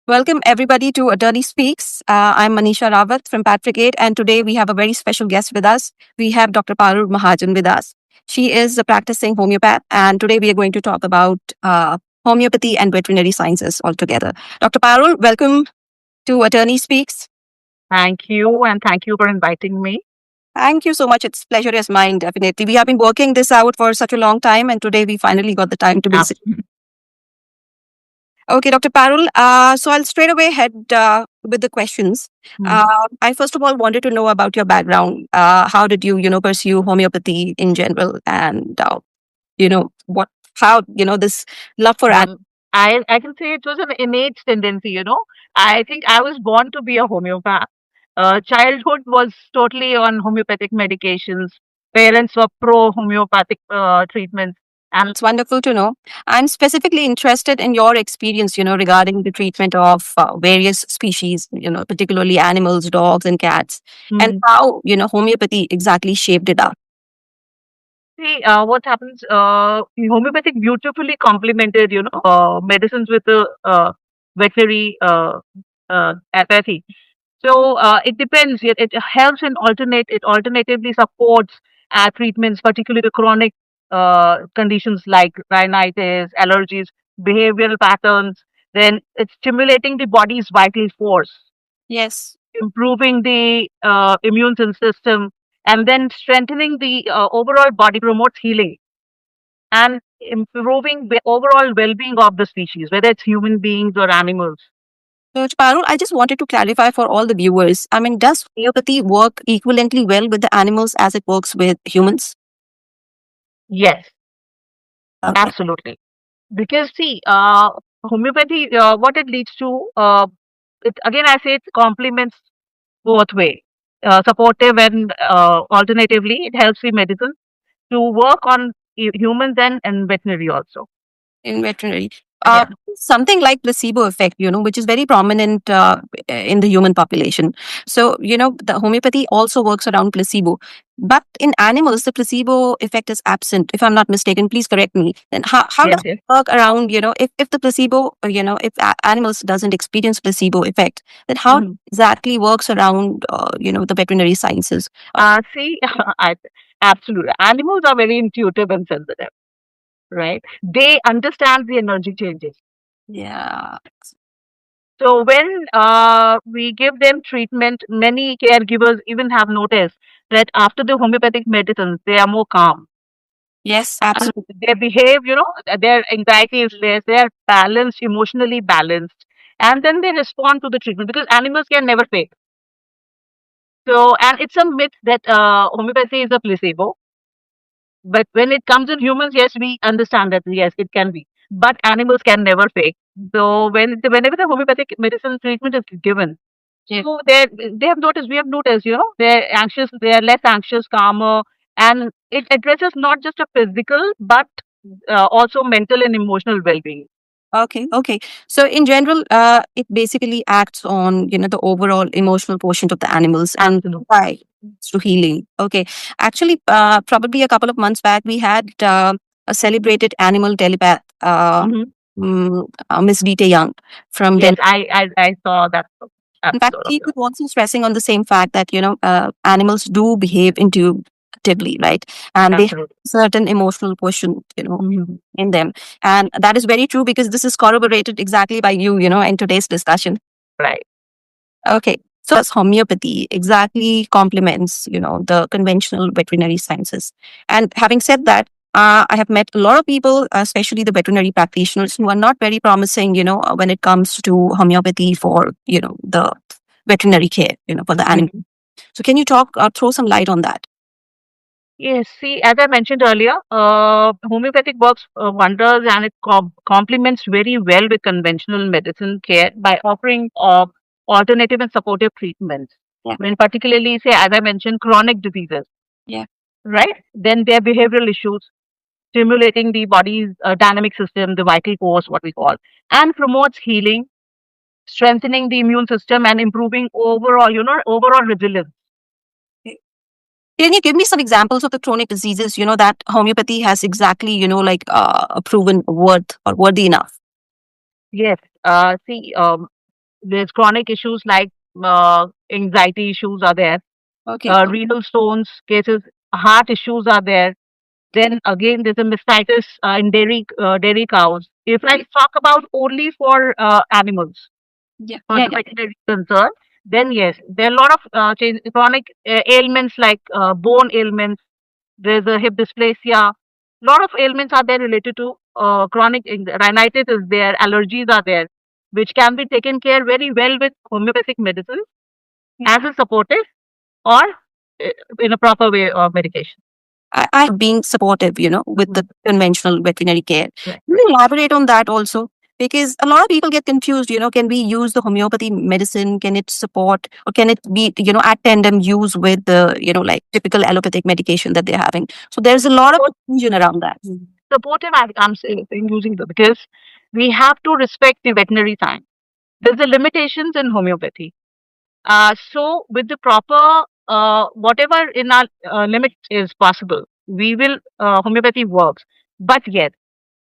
Welcome everybody to Attorney Speaks. I'm Manisha Rawat from Pat Brigade, and today we have a very special guest with us. We have Dr. Parul Mahajan with us. She is a practicing homeopath, and today we are going to talk about homeopathy and veterinary sciences altogether. Dr. Parul, welcome to Attorney Speaks. Thank you, and thank you for inviting me. Thank you so much. It's pleasure is mine, definitely. We have been working this out for such a long time, and today we finally got the time to visit. Okay, Dr. Parul. So I'll straight away head with the questions. I first of all wanted to know about your background. How did you, pursue homeopathy in general, and what, how, this love for animals. I can say it was an innate tendency. I think I was born to be a homeopath. Childhood was totally on homeopathic medications. Parents were pro homeopathic treatments. And It's wonderful to know. I'm specifically interested in your experience, regarding the treatment of various species, particularly animals, dogs, and cats, and how, homeopathy exactly shaped it up. see, what happens, homeopathic beautifully complemented, medicines with the veterinary apathy. So it depends. It helps in it alternatively supports treatments, particularly the chronic conditions like rhinitis, allergies, behavioral patterns. Then it's stimulating the body's vital force, Yes. improving the immune system, and then strengthening the overall body promotes healing and improving the overall well-being of the species, whether it's human beings or animals. So, Parul, I just wanted to clarify for all the viewers. I mean, does homeopathy work equivalently well with the animals as it works with humans? Yes, Okay. absolutely. Because see, homeopathy, what it leads to, it again I say it complements both way, supportive and alternatively, it helps the medicine to work on humans and veterinary also. In veterinary. Yeah. Something like placebo effect, which is very prominent in the human population. So, the homeopathy also works around placebo. But in animals, the placebo effect is absent. If I'm not mistaken, please correct me. Then how Yes, does yes. it work around, if the placebo, if animals doesn't experience placebo effect, then how exactly works around, the veterinary sciences? See, absolutely. Animals are very intuitive and sensitive, right? They understand the energy changes. Yeah. So when we give them treatment, many caregivers even have noticed that after the homeopathic medicines, they are more calm. Yes, absolutely. They behave, their anxiety is less, they are balanced, emotionally balanced, and then they respond to the treatment because animals can never fake. So, and it's a myth that homeopathy is a placebo, but when it comes in humans, yes, we understand that yes, it can be, but animals can never fake. So whenever the homeopathic medicine treatment is given, Yeah. so they have noticed, we have noticed, they're anxious, they're less anxious, calmer, and it addresses not just a physical but also mental and emotional well-being. Okay, okay. So in general, it basically acts on, the overall emotional quotient of the animals and Absolutely. by to healing. Okay. Actually, probably a couple of months back, we had a celebrated animal telepath, Miss Dita Young from Yes, Denmark. I saw that In fact, episode of she yours. was also stressing on the same fact that, animals do behave intuitively, right? And they have Absolutely. certain emotional quotient, in them. And that is very true because this is corroborated exactly by you, in today's discussion. Right. Okay. So as homeopathy exactly complements, the conventional veterinary sciences. And having said that, I have met a lot of people, especially the veterinary practitioners, who are not very promising, when it comes to homeopathy for, the veterinary care, for the animal. So can you throw some light on that? Yes, see, as I mentioned earlier, homeopathic works wonders and it complements very well with conventional medicine care by offering alternative and supportive treatments. Yeah. When particularly, say, as I mentioned, chronic diseases, Yeah. right? Then their behavioral issues, stimulating the body's dynamic system, the vital force, what we call, and promotes healing, strengthening the immune system, and improving overall, overall resilience. Can you give me some examples of the chronic diseases, that homeopathy has exactly, like a proven worth or worthy enough? Yes. See. There's chronic issues like anxiety issues are there, Okay. renal stones cases, heart issues are there. Then again, there's a mastitis in dairy cows. If I talk about only for animals, Yeah. for Yeah. the veterinary concern, then yes, there are a lot of chronic ailments like bone ailments. There's a hip dysplasia. A lot of ailments are there related to rhinitis is there, allergies are there, which can be taken care very well with homeopathic medicine as a supportive or uh, in a proper way of medication. I have been supportive, with the conventional veterinary care. Right. Can you elaborate on that also? Because a lot of people get confused, can we use the homeopathy medicine? Can it support or can it be, at tandem use with the, like typical allopathic medication that they're having? So there's a lot of confusion around that. Supportive, I'm saying using the because we have to respect the veterinary science. There's the limitations in homeopathy. So with the proper whatever in our limit is possible, we will homeopathy works. But yet,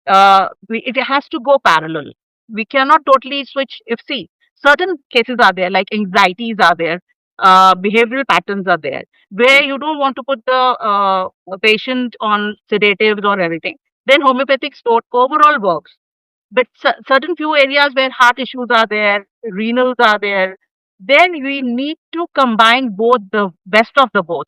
it has to go parallel. We cannot totally switch. If see, certain cases are there, like anxieties are there, behavioral patterns are there, where you don't want to put the patient on sedatives or anything. Then homeopathic overall works. But certain few areas where heart issues are there, renals are there, then we need to combine both the best of the both,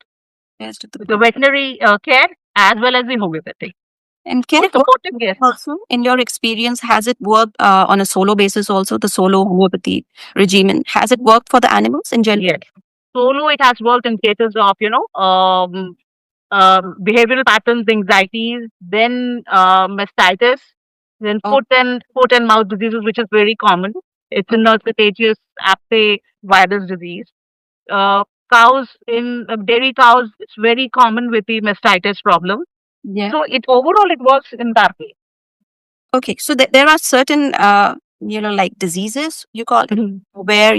Yes, to the the veterinary care as well as the homeopathy. And can So it work supportive, yes. also? In your experience, has it worked on a solo basis also, the solo homeopathy regimen? Has it worked for the animals in general? Yes. Solo, it has worked in cases of, behavioral patterns, anxieties, then mastitis, then Oh, foot and mouth diseases, which is very common. It's a okay. non-contagious apte virus disease. Cows in dairy cows, it's very common with the mastitis problem. Yeah. So it overall it works in that way. Okay. So there are certain, like diseases, you call it, Mhm. where,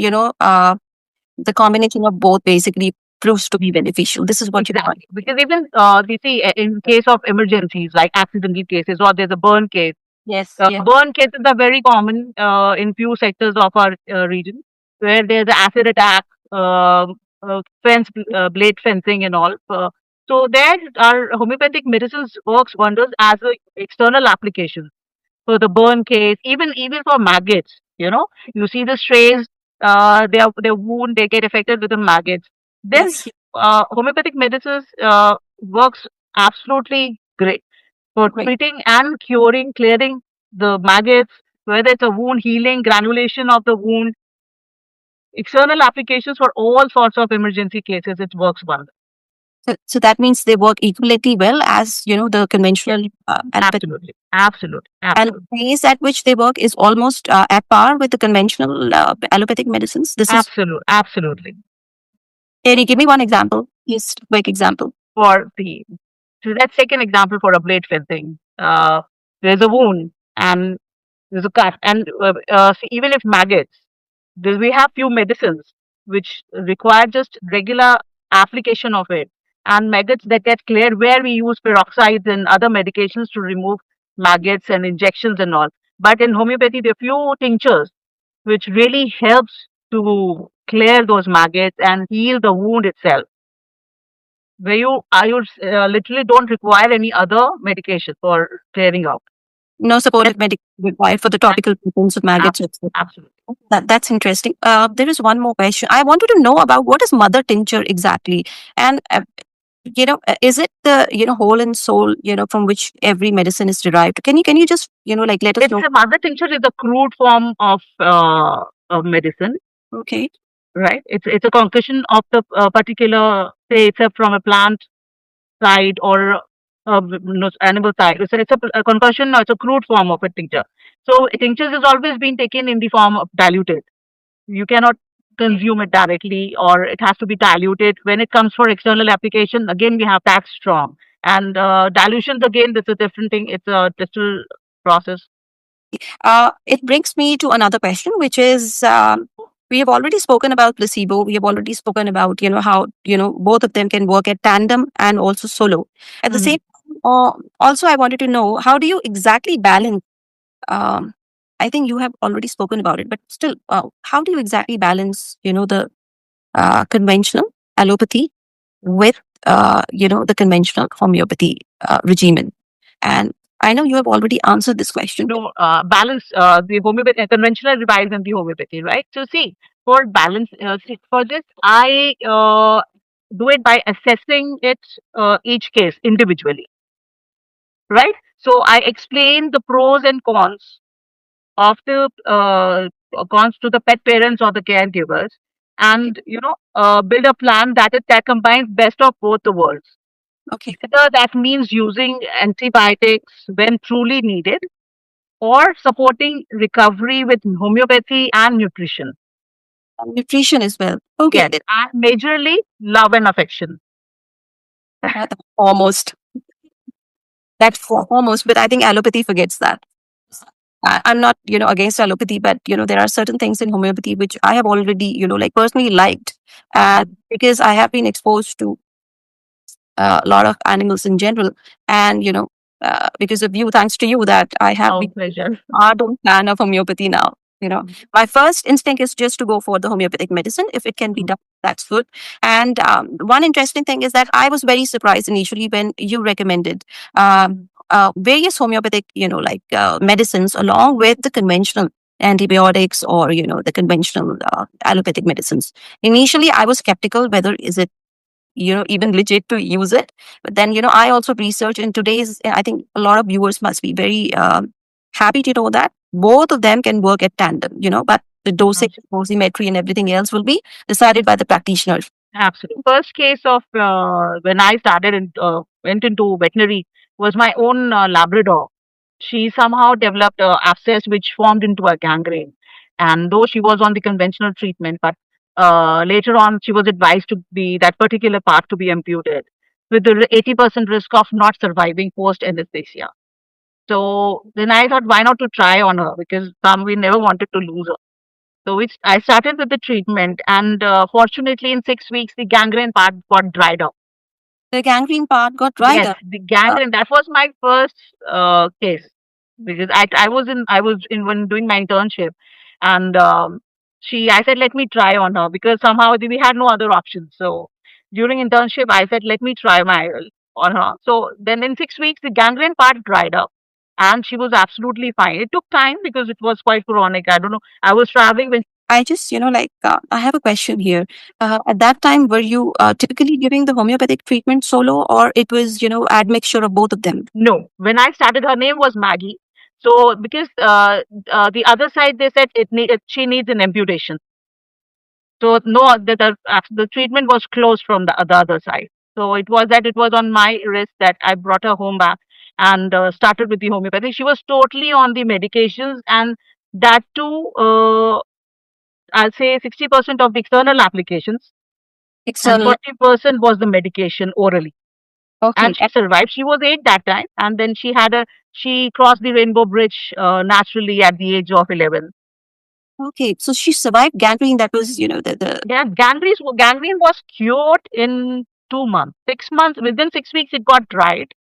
the combination of both basically proves to be beneficial. This is what you want. Exactly. Because even we see in case of emergencies like accidental cases or there's a burn case. Yes. Yeah. Burn cases are very common in few sectors of our region where there's an acid attack, blade fencing, and all. So there, our homeopathic medicines works wonders as a external application for the burn case, even for maggots. You see the strays, their wound, they get affected with the maggots. Then Yes. homeopathic medicines works absolutely great for Great. treating and curing, clearing the maggots, whether it's a wound healing, granulation of the wound, external applications for all sorts of emergency cases. It works well. So that means they work equally well as, the Yes, conventional allopathy. absolutely, absolutely, And absolutely, the pace at which they work is almost at par with the conventional allopathic medicines. This is, absolutely, absolutely. can you give me one example? Just a quick example. For the So let's take an example for a blade fencing. There's a wound and there's a cut, and see, even if maggots, we have few medicines which require just regular application of it, and maggots that get cleared where we use peroxides and other medications to remove maggots and injections and all. But in homeopathy, there are few tinctures which really helps to clear those maggots and heal the wound itself where you literally don't require any other medication for clearing out. No supportive medication required for the topical treatments of maggots. Absolutely. That's interesting. There is one more question. I wanted to know about what is mother tincture exactly, and is it the whole and soul from which every medicine is derived? Can you just like let us It's know? a mother tincture is a crude form of medicine, Okay. right? It's a concoction of the particular, say, it's from a plant side or animal side. It's a concoction. It's a crude form of a tincture. So tinctures has always been taken in the form of diluted. You cannot consume it directly or it has to be diluted. When it comes for external application, again, we have that strong. And dilutions, again, that's a different thing. It's a distill process. It brings me to another question, which is we have already spoken about placebo. We have already spoken about how both of them can work at tandem and also solo. At the Mhm. same time, also I wanted to know how do you exactly balance? Um, I think you have already spoken about it, but still, how do you exactly balance, the conventional allopathy with, the conventional homeopathy regimen? And I know you have already answered this question. No, balance the homeopathy, conventional remedies and the homeopathy, right? So see, for balance, see, for this, I do it by assessing it each case individually, right? So I explain the pros and cons of the cons to the pet parents or the caregivers, Okay. and build a plan that combines best of both the worlds. Okay. Whether that means using antibiotics when truly needed, or supporting recovery with homeopathy and nutrition. Nutrition as well. Okay. Yes, and majorly love and affection. Almost. That's foremost, but I think allopathy forgets that. I'm not, against allopathy, but there are certain things in homeopathy which I have already, like personally liked, because I have been exposed to a lot of animals in general, and because of you, thanks to you, that I have Our been pleasure. ardent fan of homeopathy now. My first instinct is just to go for the homeopathic medicine. If it can be done, that's good. And one interesting thing is that I was very surprised initially when you recommended various homeopathic, like medicines along with the conventional antibiotics or the conventional allopathic medicines. Initially, I was skeptical whether is it even legit to use it, but then I also research in today's, I think a lot of viewers must be very happy to know that both of them can work at tandem, but the dosage, dosimetry and everything else will be decided by the practitioner. Absolutely. First case of when I started and went into veterinary was my own Labrador. She somehow developed a abscess which formed into a gangrene, and though she was on the conventional treatment, but later on she was advised to be that particular part to be amputated with the 80% risk of not surviving post anesthesia. So then I thought, why not to try on her, because we never wanted to lose her. So I started with the treatment, and fortunately, in 6 weeks, the gangrene part got dried up. The gangrene part got dried Yes, up. the Uh, gangrene. That was my first case, because I was in when doing my internship, and I said, let me try on her, because somehow we had no other option. So during internship, I said, let me try my on her. So then in 6 weeks, the gangrene part dried up, and she was absolutely fine. It took time because it was quite chronic. I don't know. I was traveling when. I just, like, I have a question here. At that time, were you typically giving the homeopathic treatment solo, or it was, admixture of both of them? No, when I started, her name was Maggie. So because the other side, they said she needs an amputation. So no, the treatment was closed from the other side. So it was on my risk that I brought her home back and started with the homeopathy. She was totally on the medications, and that too, I'll say 60% of the external applications, and External. 40% was the medication orally. Okay. And she survived. She was 8 that time, and then she crossed the rainbow bridge naturally at the age of 11. Okay, so she survived gangrene. That was, the Yeah, gangrene was cured in 2 months. 6 months, within 6 weeks, it got dried,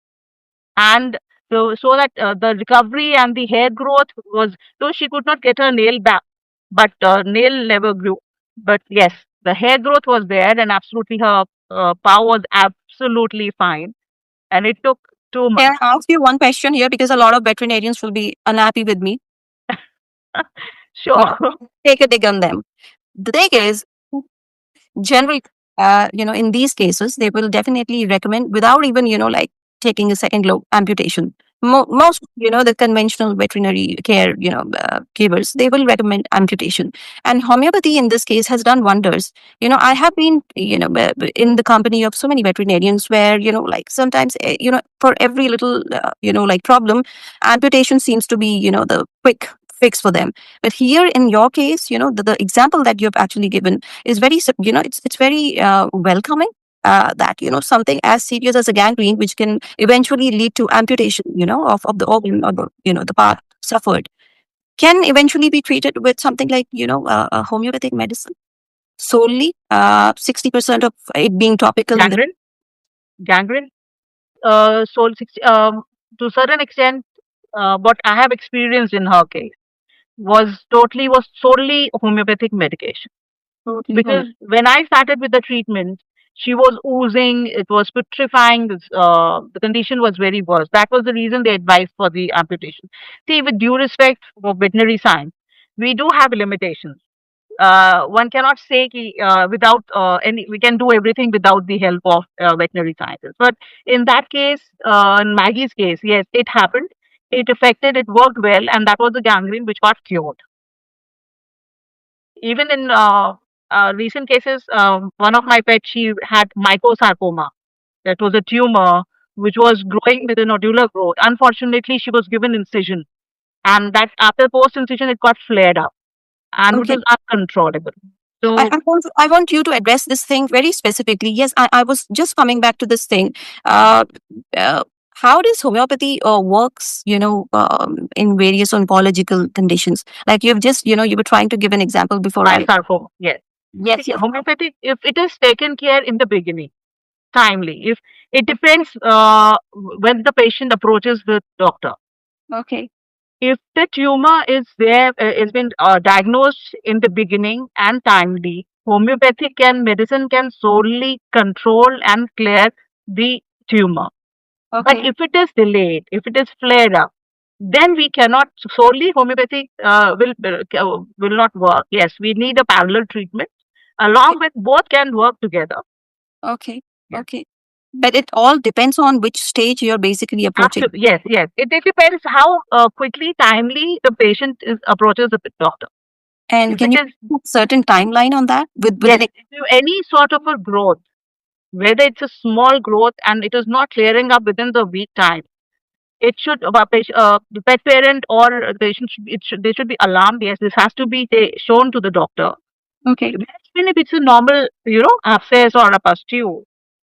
and so that the recovery and the hair growth was, though she could not get her nail back, but nail never grew. But yes, the hair growth was there, and absolutely her paw was absolutely fine, and it took 2 months. Can I ask you one question here because a lot of veterinarians will be unhappy with me. Sure. Take a dig on them. The thing is, generally, in these cases, they will definitely recommend without even, like taking a second look, amputation. Most, the conventional veterinary care, givers, they will recommend amputation. And homeopathy in this case has done wonders. I have been, in the company of so many veterinarians where, like sometimes, for every little, like problem, amputation seems to be, the quick fix for them. But here in your case, the example that you've actually given is very, it's very welcoming. That something as serious as a gangrene, which can eventually lead to amputation, of the organ or the the part suffered, can eventually be treated with something like a homeopathic medicine solely. 60% of it being topical and the Gangrene, gangrene. So to a certain extent, what I have experienced in her case, was solely homeopathic medication. Totally Because homeopathy. when I started with the treatment, she was oozing, it was putrefying, the condition was very worse. That was the reason they advised for the amputation. See, with due respect for veterinary science, we do have limitations. One cannot say without any, we can do everything without the help of veterinary scientists. But in that case, in Maggie's case, yes, it happened. It affected, it worked well, and that was the gangrene which got cured. Even in recent cases, one of my pets, she had mycosarcoma. That was a tumor which was growing with a nodular growth. Unfortunately, she was given incision, and that after post incision, it got flared up, and which Okay. was uncontrollable. So I want you to address this thing very specifically. Yes, I was just coming back to this thing. Uh, uh, how does homeopathy works, in various oncological conditions? Like you've just, you were trying to give an example before my I. sarcoma, yes. See, Yes, yes. homeopathic, if it is taken care in the beginning, timely, if it depends when the patient approaches the doctor. Okay. If the tumor is there, has been diagnosed in the beginning and timely, homeopathic and medicine can solely control and clear the tumor. But Okay. if it is delayed, if it is flared up, then we cannot solely homeopathic will not work. Yes, we need a parallel treatment along with both can work together. Okay. Yes, Okay. But it all depends on which stage you're basically approaching. absolutely. Yes, yes. It depends how quickly, timely the patient approaches the doctor. And If can it you is put certain timeline on that with yes, an if any sort of a growth, whether it's a small growth and it is not clearing up within the week time, it should the pet parent or patient they should be alarmed. Yes, this has to be shown to the doctor. okay. Even if it's a normal, abscess or a pustule,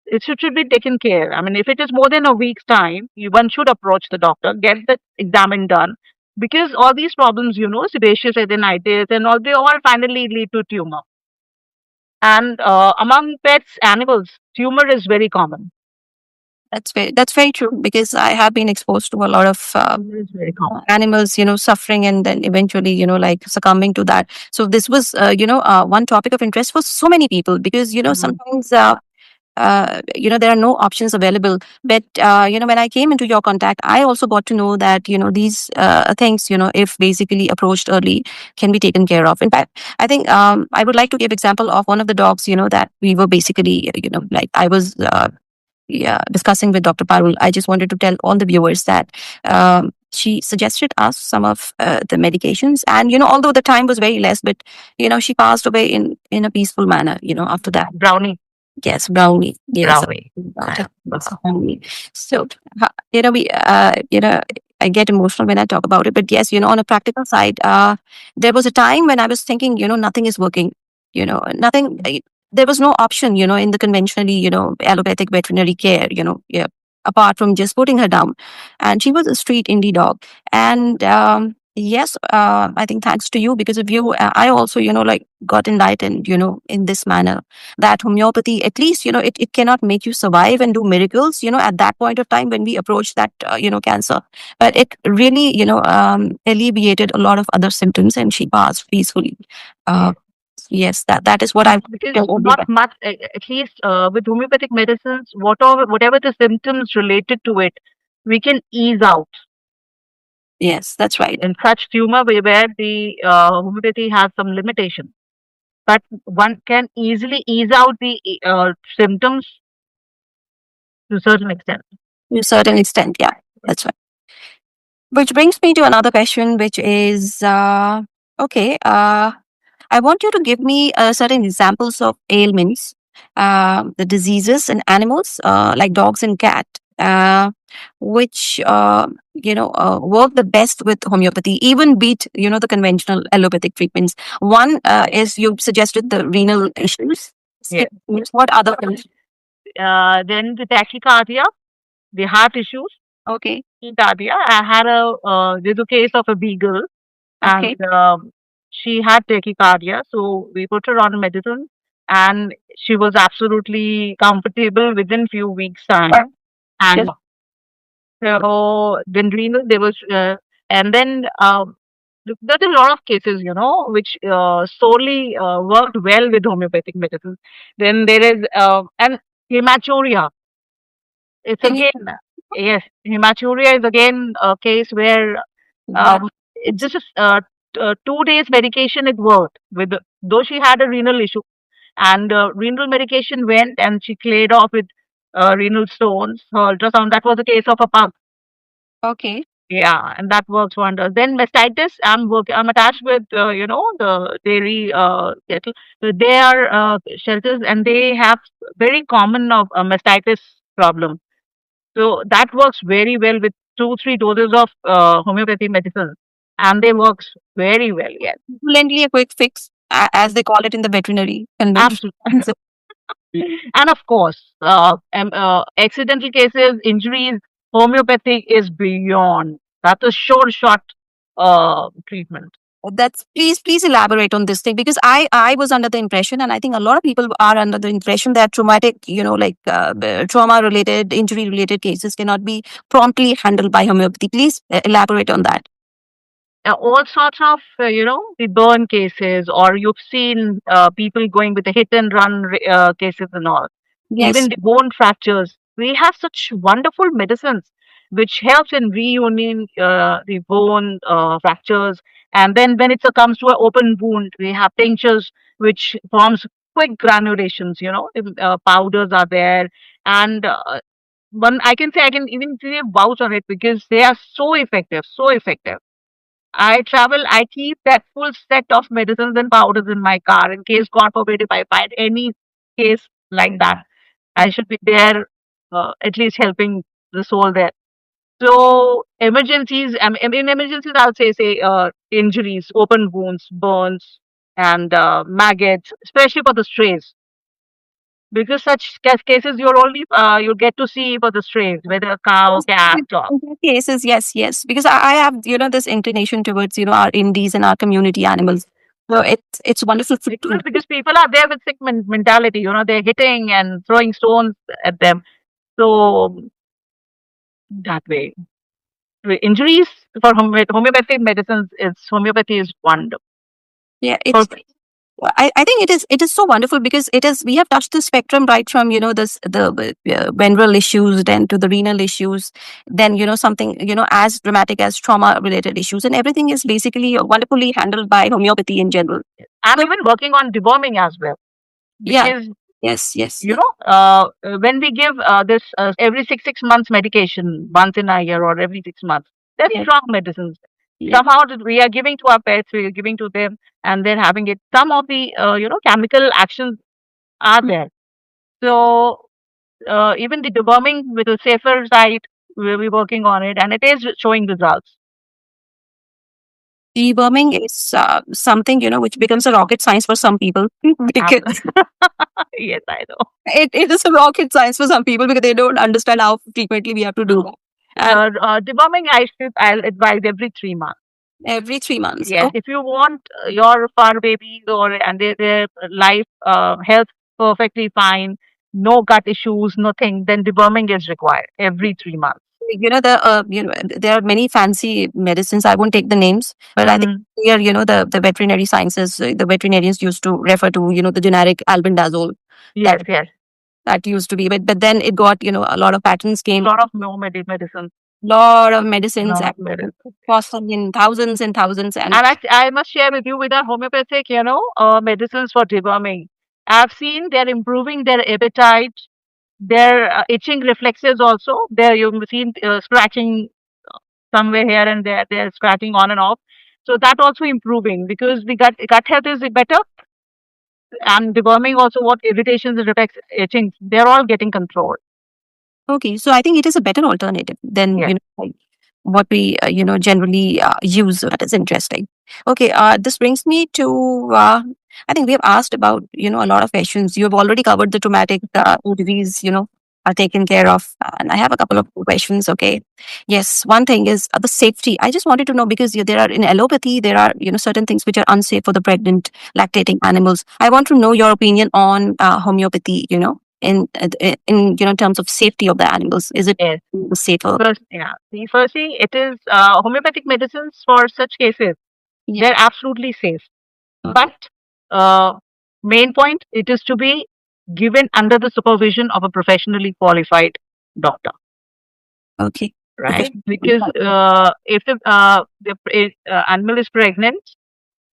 it should be taken care. I mean, if it is more than a week's time, one should approach the doctor, get the exam done, because all these problems, sebaceous adenitis and all, they all finally lead to tumor. And among pets, animals, tumor is very common. That's very true because I have been exposed to a lot of Tumor is very common. animals, suffering and then eventually, like succumbing to that. So this was, one topic of interest for so many people because, Mhm. sometimes, there are no options available. But, when I came into your contact, I also got to know that, these things, if basically approached early, can be taken care of. In fact, I think I would like to give example of one of the dogs, that we were basically, like I was yeah, discussing with Dr. Parul, I just wanted to tell all the viewers that she suggested us some of the medications, and although the time was very less, but she passed away in a peaceful manner. After that, Brownie. yes, brownie, yes, Brownie. daughter, Wow. brownie. So we I get emotional when I talk about it, but yes, on a practical side, there was a time when I was thinking, nothing is working, nothing. There was no option, in the conventionally, allopathic veterinary care, yeah, apart from just putting her down. And she was a street indie dog. And yes, I think thanks to you, because of you, I also, like got enlightened, in this manner that homeopathy, at least, it cannot make you survive and do miracles, at that point of time when we approach that, cancer. But it really, alleviated a lot of other symptoms and she passed peacefully. Uh, Yes. yes, that is what I Because tell not everyone. much, at least with homeopathic medicines, whatever the symptoms related to it, we can ease out. Yes, that's right. In such tumor where the homeopathy has some limitation, but one can easily ease out the symptoms to a certain extent. To a certain extent, yeah, that's right. Which brings me to another question, which is okay. I want you to give me certain examples of ailments, the diseases in animals, like dogs and cat, which work the best with homeopathy, even beat the conventional allopathic treatments. One is you suggested the renal issues. Yes. What other things? Then the tachycardia, the heart issues, Okay, tachycardia. I had there's a case of a beagle, and okay, she had tachycardia, so we put her on medicine, and she was absolutely comfortable within few weeks time. And just so then renal, there was, and then There's a lot of cases, which solely worked well with homeopathic medicine. Then there is and hematuria. It's Can you? again, yes, hematuria is again a case where That just 2 days medication it worked with, though she had a renal issue, and renal medication went and she cleared off with renal stones. Her ultrasound, that was a case of a pug. okay? Yeah, and that works wonders. Then mastitis, I'm attached with the dairy kettle. So they are shelters, and they have very common of mastitis problem. So that works very well with 2-3 doses of homeopathy medicine, and they works very well. Yes, Lendly a quick fix, as they call it in the veterinary convention. absolutely. And of course, accidental cases, injuries, homeopathy is beyond. That's a sure shot treatment. That's please elaborate on this thing, because I was under the impression, and I think a lot of people are under the impression that traumatic, like trauma related, injury related cases cannot be promptly handled by homeopathy. Please elaborate on that. All sorts of the burn cases, or you've seen people going with the hit and run cases and all, even Yes. the bone fractures. We have such wonderful medicines which helps in reuniting the bone fractures. And then when it comes to an open wound, we have tinctures which forms quick granulations. The powders are there, and one I can say, I can even say vouch on it because they are so effective, so effective. I travel, I keep that full set of medicines and powders in my car in case, God forbid, if I find any case like that, I should be there, at least helping the soul there. So emergencies, in emergencies, I would say injuries, open wounds, burns, and maggots, especially for the strays, because such cases you'll get to see for the strays, whether a cow, Yes, cat, in dog. that cases, yes, yes, because I have this inclination towards our indies and our community animals. So it's wonderful for Because people are there with sick mentality, they're hitting and throwing stones at them. So that way, injuries for homeopathic medicines is homeopathy is wonderful. yeah. It's Perfect. I think it is so wonderful, because it is we have touched the spectrum right from this the venereal issues, then to the renal issues, then something as dramatic as trauma related issues, and everything is basically wonderfully handled by homeopathy in general. I'm So even working on deworming as well, yeah, because yes, yes, you know when we give this every six months medication once in a year or every 6 months, they're yes, strong medicines. yes. Somehow we are giving to our pets, we are giving to them, and they're having it. Some of the chemical actions are there. So even the deworming with a safer side, we'll be working on it, and it is showing results. Deworming is something which becomes a rocket science for some people because Yes, I know. it is a rocket science for some people because they don't understand how frequently we have to do that. And Deworming, I'll advise every 3 months. every 3 months. Yes, Oh, if you want your fur babies or and their life health perfectly fine, no gut issues, nothing, then deworming is required every 3 months. there are many fancy medicines. I won't take the names, but I think Hmm. here the veterinary sciences, the veterinarians used to refer to the generic albendazole that Yes, yes. that used to be, but then it got a lot of patents A came, lot of no medicine, lot of medicines lot and of medicine. costing in thousands and thousands, and And I must share with you with our homeopathic, medicines for deworming. I've seen they're improving their appetite, their itching reflexes also. There you've seen scratching somewhere here and there. They're scratching on and off. So that also improving because the gut health is better, and deworming also what irritations, reflex, itching, they're all getting controlled. okay, so I think it is a better alternative than Yes. like what we generally use. That is interesting. Okay, this brings me to I think we have asked about a lot of questions. You have already covered the traumatic injuries, are taken care of, and I have a couple of questions. Okay, yes, one thing is the safety. I just wanted to know, because there are in allopathy there are certain things which are unsafe for the pregnant lactating animals. I want to know your opinion on homeopathy. In terms of safety of the animals, is it Yes. safer? First, yeah. See, firstly, it is homeopathic medicines for such cases. Yeah. They're absolutely safe. But uh, main point, it is to be given under the supervision of a professionally qualified doctor, Okay. right? Professional. Because if the animal is pregnant,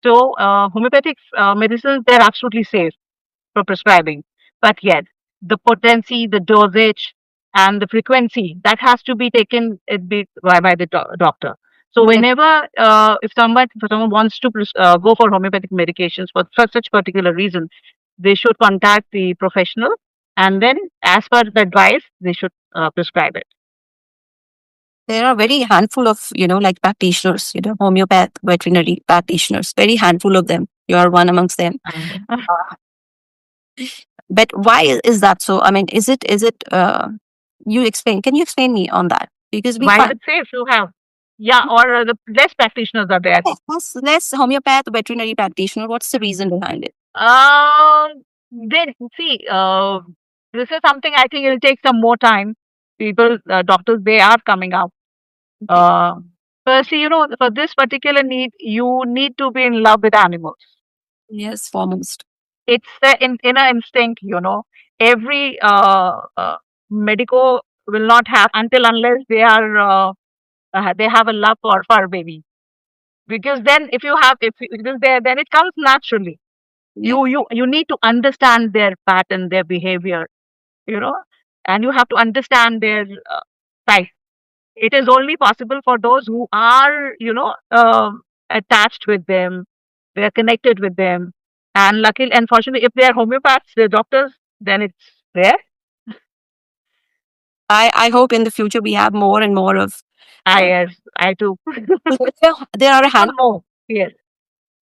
so homeopathic medicines, they're absolutely safe for prescribing. But yet, the potency, the dosage, and the frequency, that has to be taken by the doctor. So Yes. whenever if someone wants to go for homeopathic medications for such particular reason, they should contact the professional, and then as per the advice, they should prescribe it. There are very handful of, like practitioners, homeopath, veterinary practitioners, very handful of them. You are one amongst them. And Uh, But why is that so? I mean, can you explain me on that? Because we why is find it safe to have? Yeah, or the less practitioners are there. less homeopath, veterinary practitioner. What's the reason behind it? Then see, this is something I think it'll take some more time. People, doctors, they are coming out. Okay. Firstly, for this particular need, you need to be in love with animals. Yes, foremost. It's the inner instinct. Every medico will not have until unless they have a love for a baby. Because then, if it is there, then it comes naturally. Yes. You need to understand their pattern, their behavior, you know and you have to understand their type. It is only possible for those who are attached with them, they're connected with them. And luckily, unfortunately, if they are homeopaths, they're doctors, then it's there. I hope in the future we have more and more of. I Uh, Yes, I too. there are a Not hand more. Yes.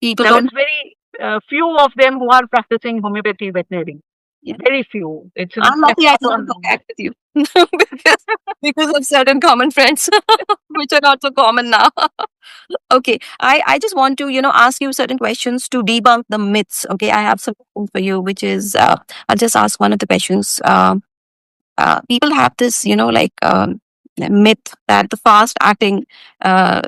people There don't. is very few of them who are practicing homeopathy veterinary. Yeah. Very few. I'm It's lucky I not didn't on. contact with you because of certain common friends, which are not so common now. Okay, I just want to ask you certain questions to debunk the myths. Okay, I have some questions for you, which is I'll just ask one of the questions. People have this myth that the fast acting uh,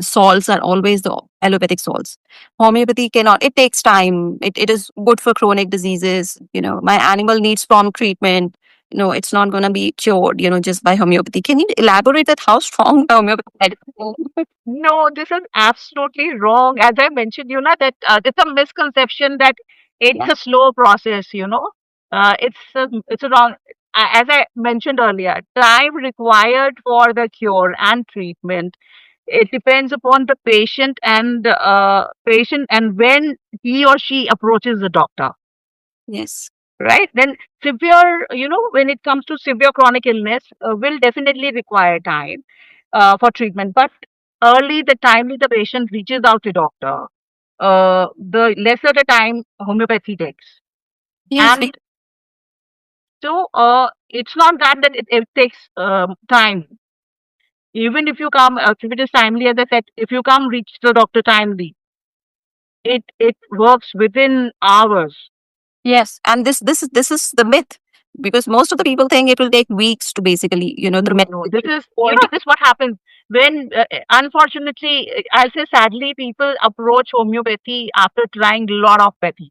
salts are always the allopathic salts. Homeopathy cannot. It takes time. It is good for chronic diseases. My animal needs prompt treatment. It's not going to be cured, just by homeopathy. Can you elaborate that how strong homeopathy medicine is? No, this is absolutely wrong. As I mentioned, that it's a misconception that it's Yeah. a slow process. It's a wrong. As I mentioned earlier, time required for the cure and treatment. It depends upon the patient and when he or she approaches the doctor. Yes. Right? Then when it comes to severe chronic illness, will definitely require time for treatment. But early the timely the patient reaches out to doctor, the lesser the time homeopathy takes. Yes. And so it's not that it takes time. Even if it is timely, as I said, if you come reach the doctor timely, it works within hours. Yes, and this is the myth, because most of the people think it will take weeks to basically, the No, no. This medicine is, point. this what happens when, unfortunately, I'll say sadly, people approach homeopathy after trying a lot of pathy.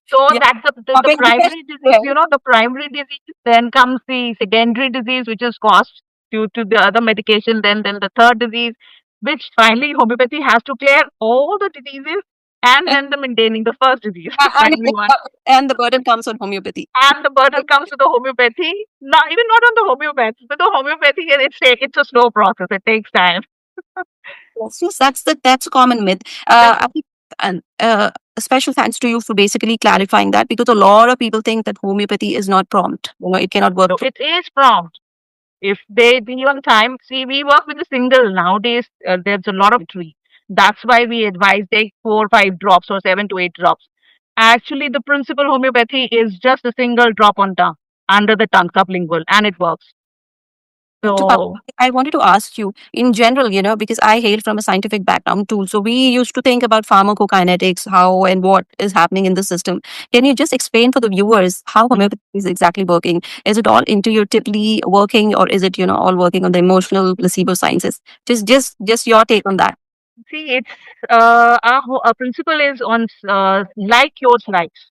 So Yeah, that's the popping the best. primary disease, the primary disease. Then comes the secondary disease, which is caused due to the other medication. Then the third disease, which finally homeopathy has to clear all the diseases, and then the maintaining the first disease, the and, primary one. and the burden comes on homeopathy. And the burden comes to the homeopathy, not on the homeopathy, but the homeopathy, it's a slow process. It takes time. Yes, yes, that's a common myth. That's And a special thanks to you for basically clarifying that, because a lot of people think that homeopathy is not prompt. It cannot work. No, it is prompt. If they be on time, see, we work with a single nowadays. There's a lot of tree. That's why we advise take 4 or 5 drops or 7 to 8 drops. Actually, the principal homeopathy is just a single drop on tongue, under the tongue, sublingual, and it works. Dr. Pal, So I wanted to ask you in general, because I hail from a scientific background too. So we used to think about pharmacokinetics, how and what is happening in the system. Can you just explain for the viewers how homeopathy is exactly working? Is it all intuitively working, or is it, all working on the emotional placebo sciences? Just your take on that. See, it's our principle is on like yours likes,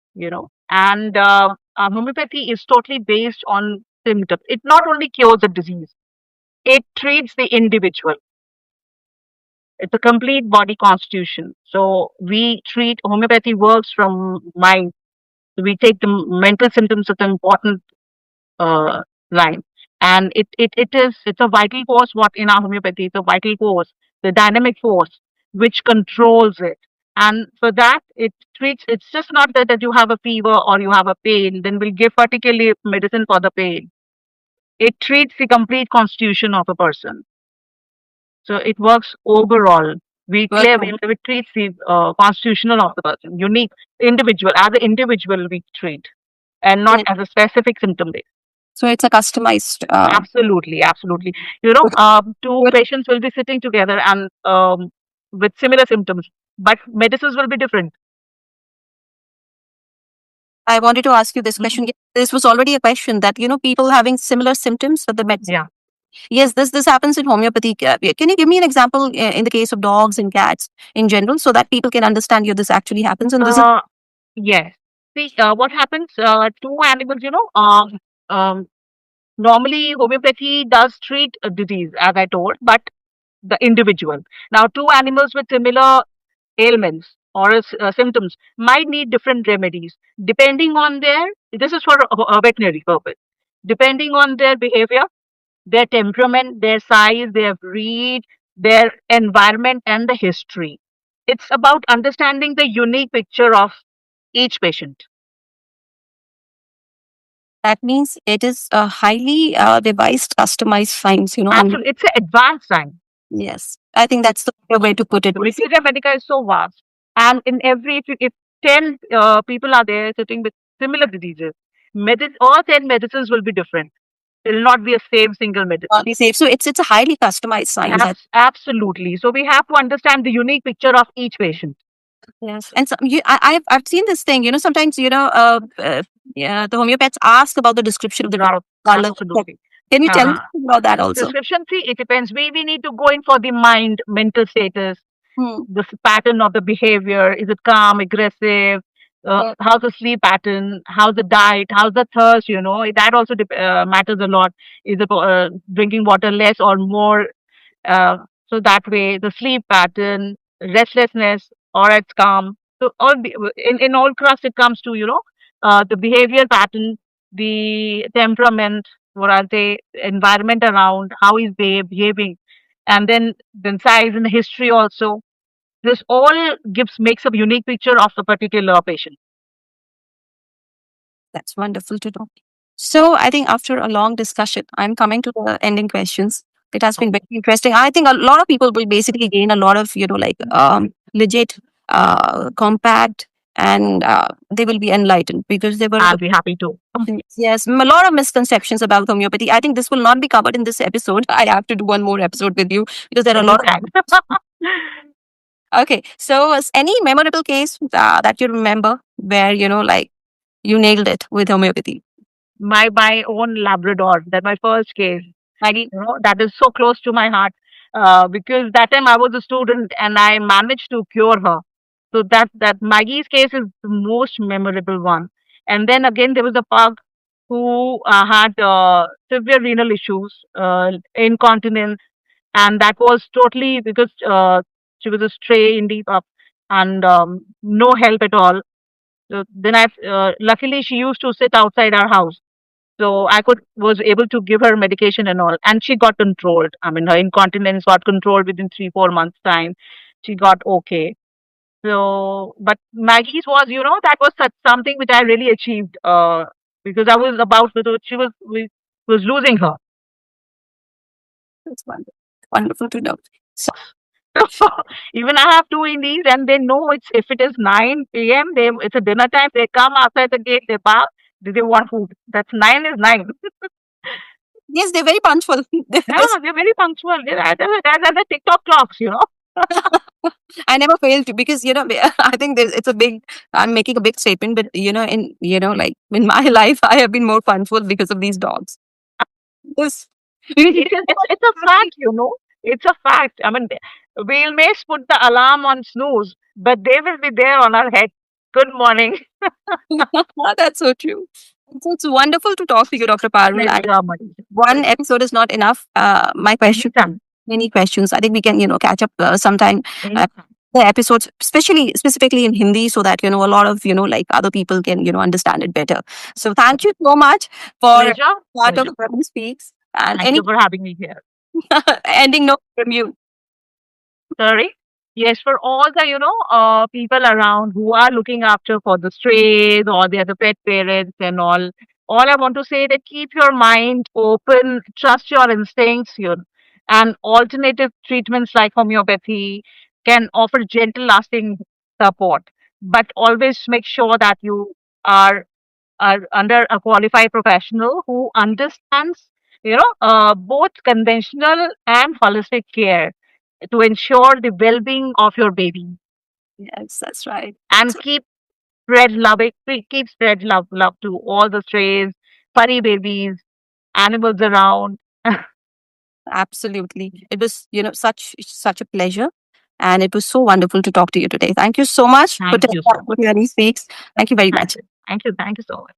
and our homeopathy is totally based on symptoms. It not only cures the disease, it treats the individual. It's a complete body constitution. So we treat homeopathy works from mind. We take the mental symptoms of the important uh, line. And it's a vital force. What in our homeopathy, it's a vital force, the dynamic force which controls it. And for that, it treats. It's just not that you have a fever or you have a pain, then we'll give particularly medicine for the pain. It treats the complete constitution of a person. So it works overall. We Well, clear we treats the constitutional of the person, unique individual as an individual we treat, and not and as a specific symptom. so it's a customized. Absolutely, absolutely. Two Well, patients will be sitting together and with similar symptoms, but medicines will be different. I wanted to ask you this Mhm. question. This was already a question that people having similar symptoms with the medicine. Yeah. Yes, this happens in homeopathy. Can you give me an example in the case of dogs and cats in general, so that people can understand this actually happens and this is Uh, yes. See, what happens? Two animals, normally homeopathy does treat a disease, as I told, but the individual. Now, two animals with similar ailments or symptoms might need different remedies depending on their. This is for a veterinary purpose. Depending on their behavior, their temperament, their size, their breed, their environment, and the history. It's about understanding the unique picture of each patient. that means it is a highly devised, customized science. And Absolutely, it's an advanced science. yes, I think that's the better way to put it. The Wikipedia Medica is so vast, and in every if 10 people are there sitting with similar diseases, all 10 medicines will be different. It will not be a same single medicine. Be safe. So it's a highly customized science. Absolutely. So we have to understand the unique picture of each patient. Yes, and so I've seen this thing. Sometimes yeah, the homeopaths ask about the description of the drug. Absolutely. Can you tell me Uh-huh. about that also? Prescription fee, it depends. We need to go in for the mind, mental status, Hmm. the pattern of the behavior. Is it calm, aggressive? How's the sleep pattern? How's the diet? How's the thirst? That also matters a lot. Is it drinking water less or more? So that way, the sleep pattern, restlessness, or it's calm. So in all crust, it comes to the behavior pattern, the temperament, what are they, environment around, how he's behaving, and then size and history also. This all gives makes a unique picture of the particular patient. That's wonderful to know. So I think after a long discussion, I'm coming to the ending questions. It has been very interesting. I think a lot of people will basically gain a lot of, like legit, compact, and they will be enlightened because there were I'll be happy to. yes, a lot of misconceptions about homeopathy. I think this will not be covered in this episode. I have to do one more episode with you because there are a lot of. Anytime. Okay, so any memorable case that you remember where like you nailed it with homeopathy? My own Labrador. That my first case. Maggie. That is so close to my heart because that time I was a student and I managed to cure her. So that Maggie's case is the most memorable one. And then again, there was a pug who had severe renal issues, incontinence, and that was totally because she was a stray indie pup and no help at all. So then luckily she used to sit outside our house, so I was able to give her medication and all, and she got controlled. I mean, her incontinence got controlled within 3-4 months time. She got okay. So, but Maggie's was, that was such something which I really achieved because I was about to, we was losing her. That's wonderful. Wonderful to know. So, Even I have two indies, and they know it's if it is 9 p.m. It's a dinner time. They come outside the gate. They bark. They want food. That's 9 is 9. yes, they're very punctual. Yeah, they're very punctual. They're the TikTok clocks. I never failed to because I think it's a big. I'm making a big statement, but in like in my life, I have been more punctual because of these dogs. Yes. It's a fact. It's a fact. I mean, We'll may put the alarm on snooze, but they will be there on our head. Good morning. That's so true. So it's wonderful to talk to you, Dr. Parul. I, Pleasure, Manisha. one episode is not enough. My question, Anytime. many questions. I think we can, catch up sometime. Anytime. The episodes, especially specifically in Hindi, so that a lot of like other people can understand it better. So thank you so much for Pleasure. part of Pleasure. Urban Speaks and Thank any you for having me here. ending note from you. Sorry. Yes, for all the people around who are looking after for the strays or the other pet parents and all. All I want to say that keep your mind open, trust your instincts, and alternative treatments like homeopathy can offer gentle, lasting support. But always make sure that you are are under a qualified professional who understands, both conventional and holistic care to ensure the well-being of your baby Yes, that's right. and So keep spread love to all the strays, furry babies, animals around. absolutely, it was such a pleasure, and it was so wonderful to talk to you today. Thank you so much for Thank taking you up so with much. your speaks. Thank you very Thank much. you. Thank you. Thank you so much.